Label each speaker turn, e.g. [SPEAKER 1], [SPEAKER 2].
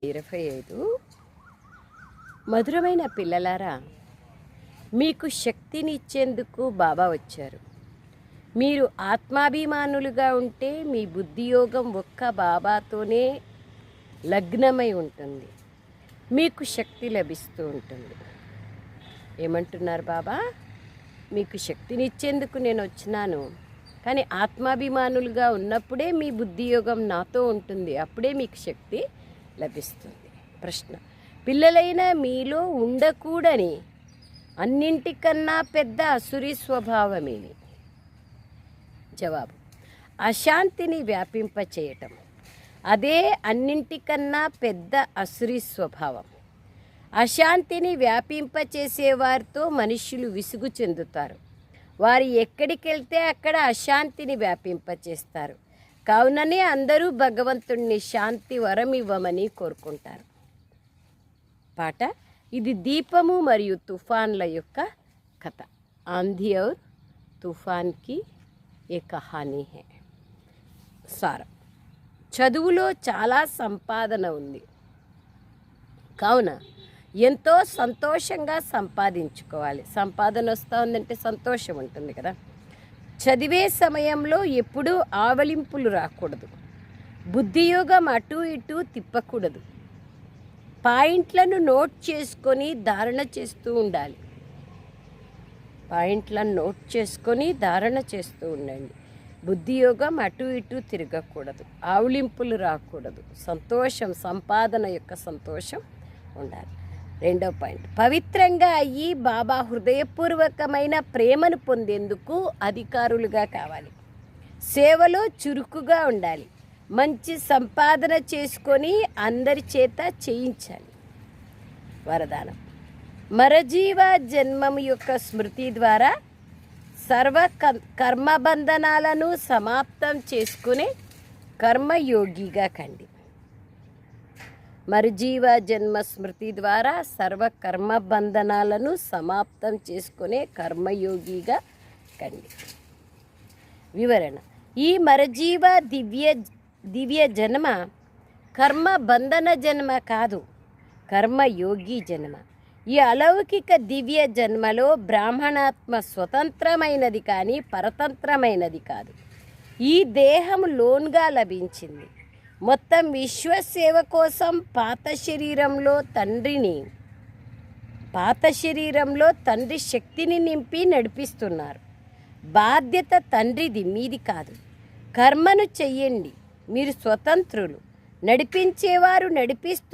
[SPEAKER 1] 25 మధురమైన పిల్లలారా, మీకు శక్తినిచ్చేందుకు బాబా వచ్చారు. మీరు ఆత్మాభిమానులుగా ఉంటే మీ బుద్ధియోగం ఒక్క బాబాతోనే లగ్నమై ఉంటుంది. మీకు శక్తి లభిస్తూ ఉంటుంది. ఏమంటున్నారు బాబా? మీకు శక్తినిచ్చేందుకు నేను వచ్చినాను, కానీ ఆత్మాభిమానులుగా ఉన్నప్పుడే మీ బుద్ధియోగం నాతో ఉంటుంది. అప్పుడే మీకు శక్తి లభిస్తుంది. ప్రశ్న: పిల్లలైన మీలో ఉండకూడని అన్నింటికన్నా పెద్ద అసురీ స్వభావమేమి? జవాబు: అశాంతిని వ్యాపింపచేయటం. అదే అన్నింటికన్నా పెద్ద అసురీ స్వభావం. అశాంతిని వ్యాపింపచేసేవారితో మనుష్యులు విసుగు చెందుతారు. వారు ఎక్కడికి వెళ్తే అక్కడ అశాంతిని వ్యాపింపచేస్తారు. కావుననే అందరూ భగవంతుణ్ణి శాంతి వరం ఇవ్వమని కోరుకుంటారు. పాట: ఇది దీపము మరియు తుఫాన్ల యొక్క కథ. ఆంధీ ఔర్ తుఫాన్ కి ఏ కహానీ హై. సారం: చదువులో చాలా సంపాదన ఉంది, కావున ఎంతో సంతోషంగా సంపాదించుకోవాలి. సంపాదన వస్తూ ఉందంటే సంతోషం ఉంటుంది కదా. చదివే సమయంలో ఎప్పుడూ ఆవలింపులు రాకూడదు. బుద్ధియోగం అటు ఇటు తిప్పకూడదు. పాయింట్లను నోట్ చేసుకొని ధారణ చేస్తూ ఉండాలి. పాయింట్లను నోట్ చేసుకొని ధారణ చేస్తూ ఉండండి. బుద్ధియోగం అటు ఇటు తిరగకూడదు. ఆవులింపులు రాకూడదు. సంతోషం, సంపాదన యొక్క సంతోషం ఉండాలి. రెండో పాయింట్: పవిత్రంగా అయ్యి బాబా హృదయపూర్వకమైన ప్రేమను పొందేందుకు అధికారులుగా కావాలి. సేవలో చురుకుగా ఉండాలి. మంచి సంపాదన చేసుకొని అందరి చేత చేయించాలి. వరదానం: మరజీవ జన్మము యొక్క స్మృతి ద్వారా సర్వ కర్మబంధనాలను సమాప్తం చేసుకునే కర్మయోగిగా కండి. మరుజీవ జన్మ స్మృతి ద్వారా సర్వ కర్మబంధనాలను సమాప్తం చేసుకునే కర్మయోగిగా కండి. వివరణ: ఈ మరజీవ దివ్య జన్మ కర్మబంధన జన్మ కాదు, కర్మయోగి జన్మ. ఈ అలౌకిక దివ్య జన్మలో బ్రాహ్మణాత్మ స్వతంత్రమైనది కానీ పరతంత్రమైనది కాదు. ఈ దేహం లోన్గా లభించింది. మొత్తం విశ్వసేవ కోసం పాత శరీరంలో తండ్రి శక్తిని నింపి నడిపిస్తున్నారు. బాధ్యత తండ్రిది, మీది కాదు. కర్మను చెయ్యండి, మీరు స్వతంత్రులు. నడిపించేవారు నడిపిస్తూ